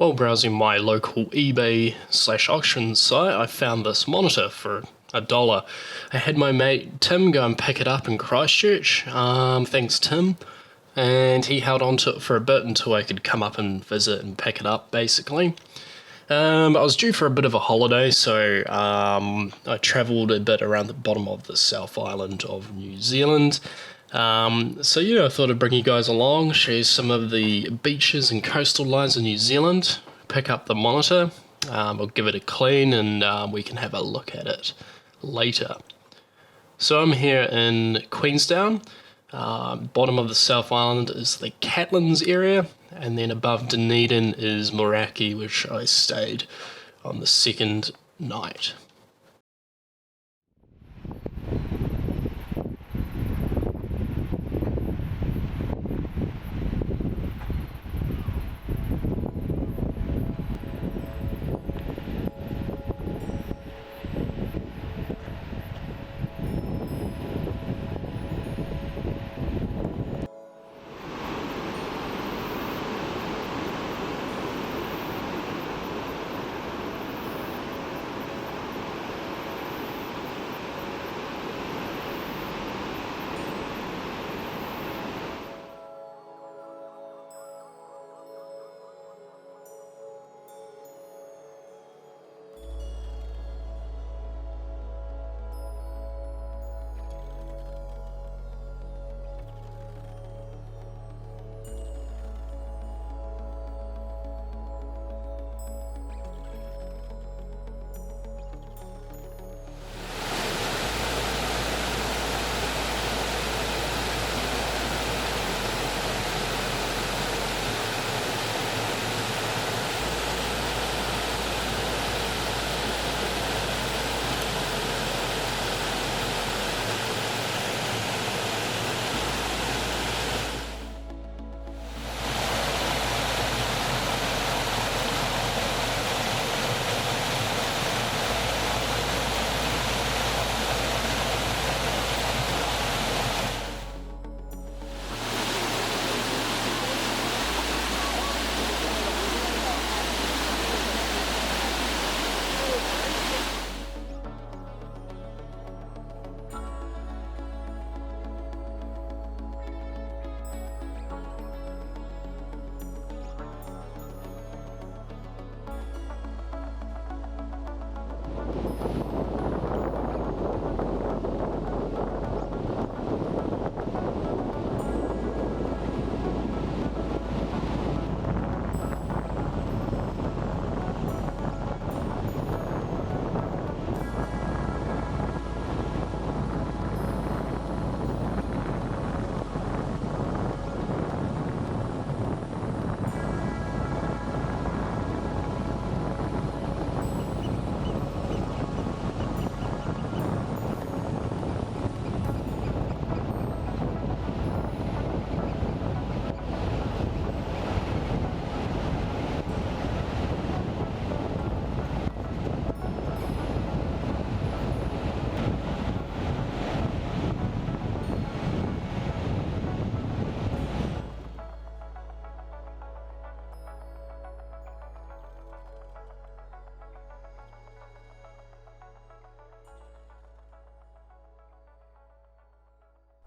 While browsing my local eBay/auction site, I found this monitor for $1. I had my mate Tim go and pick it up in Christchurch. Thanks, Tim. And he held on to it for a bit until I could come up and visit and pick it up, basically. I was due for a bit of a holiday, so I travelled a bit around the bottom of the South Island of New Zealand. So yeah, I thought I'd bring you guys along, show you some of the beaches and coastal lines of New Zealand, pick up the monitor, I'll give it a clean, and we can have a look at it later. So I'm here in Queenstown. Bottom of the South Island is the Catlins area, and then above Dunedin is Meraki, which I stayed on the second night.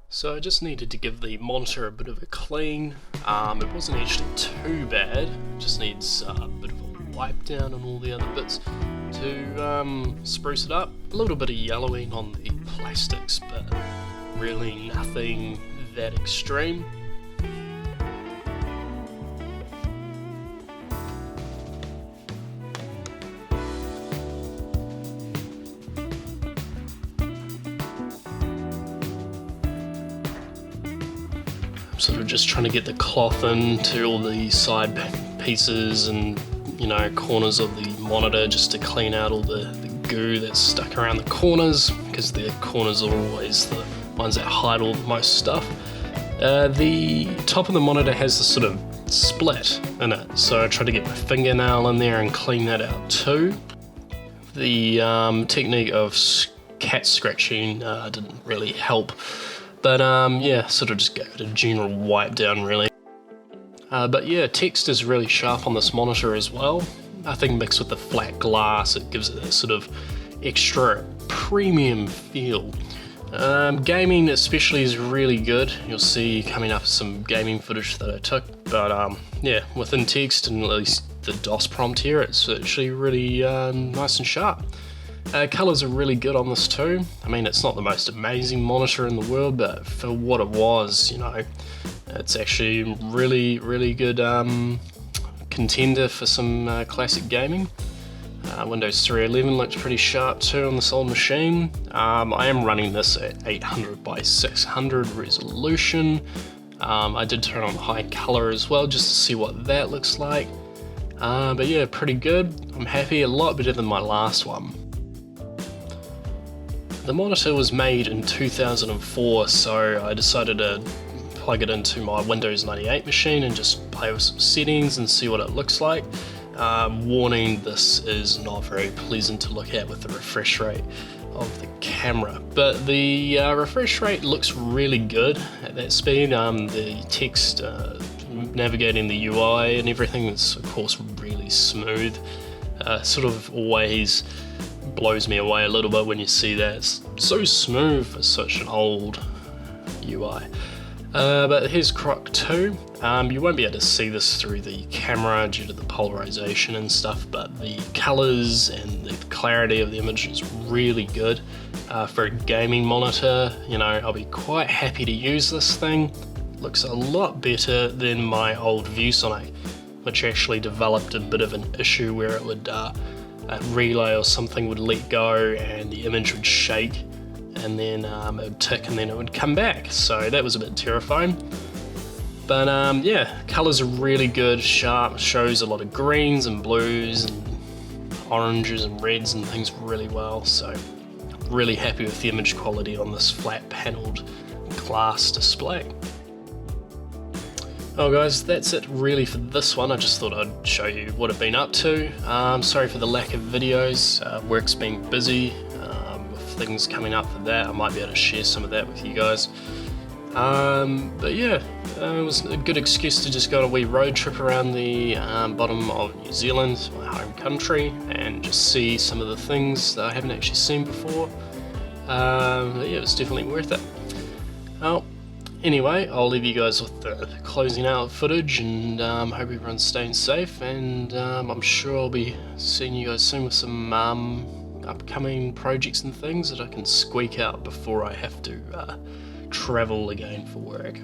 So I just needed to give the monitor a bit of a clean. It wasn't actually too bad, just needs a bit of a wipe down and all the other bits to spruce it up. A little bit of yellowing on the plastics, but really nothing that extreme. I'm sort of just trying to get the cloth into all the side pieces and, you know, corners of the monitor just to clean out all the goo that's stuck around the corners, because the corners are always the ones that hide all the most stuff. The top of the monitor has this sort of split in it, so I tried to get my fingernail in there and clean that out too. The technique of cat scratching didn't really help. But yeah, sort of just gave it a general wipe down really. But yeah, text is really sharp on this monitor as well. I think mixed with the flat glass, it gives it that sort of extra premium feel. Gaming especially is really good. You'll see coming up some gaming footage that I took, but yeah, within text and at least the DOS prompt here, it's actually really nice and sharp. Colours are really good on this too. I mean, it's not the most amazing monitor in the world, but for what it was, you know, it's actually really good contender for some classic gaming. Windows 3.11 looks pretty sharp too on this old machine. I am running this at 800 by 600 resolution. I did turn on high color as well just to see what that looks like. But yeah, pretty good. I'm happy, a lot better than my last one. The monitor was made in 2004, so I decided to plug it into my Windows 98 machine and just play with some settings and see what it looks like. Warning, this is not very pleasant to look at with the refresh rate of the camera, but the refresh rate looks really good at that speed. The text navigating the UI and everything is of course really smooth. Sort of always blows me away a little bit when you see that. It's so smooth for such an old UI. But here's Croc 2. You won't be able to see this through the camera due to the polarization and stuff, but the colors and the clarity of the image is really good. For a gaming monitor, you know, I'll be quite happy to use this thing. Looks a lot better than my old ViewSonic, which actually developed a bit of an issue where it would a relay or something would let go and the image would shake, and then it would tick and then it would come back, so that was a bit terrifying. But yeah, colours are really good, sharp, shows a lot of greens and blues and oranges and reds and things really well, so really happy with the image quality on this flat panelled glass display. Oh guys, that's it really for this one. I just thought I'd show you what I've been up to. Sorry for the lack of videos, work's been busy, with things coming up for that. I might be able to share some of that with you guys. But yeah, it was a good excuse to just go on a wee road trip around the bottom of New Zealand, my home country, and just see some of the things that I haven't actually seen before. But yeah, it's definitely worth it. Well, anyway, I'll leave you guys with the closing out footage, and hope everyone's staying safe, and I'm sure I'll be seeing you guys soon with some upcoming projects and things that I can squeak out before I have to travel again for work.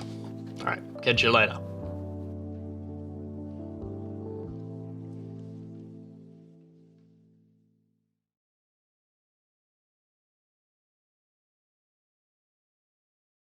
Alright, catch you later.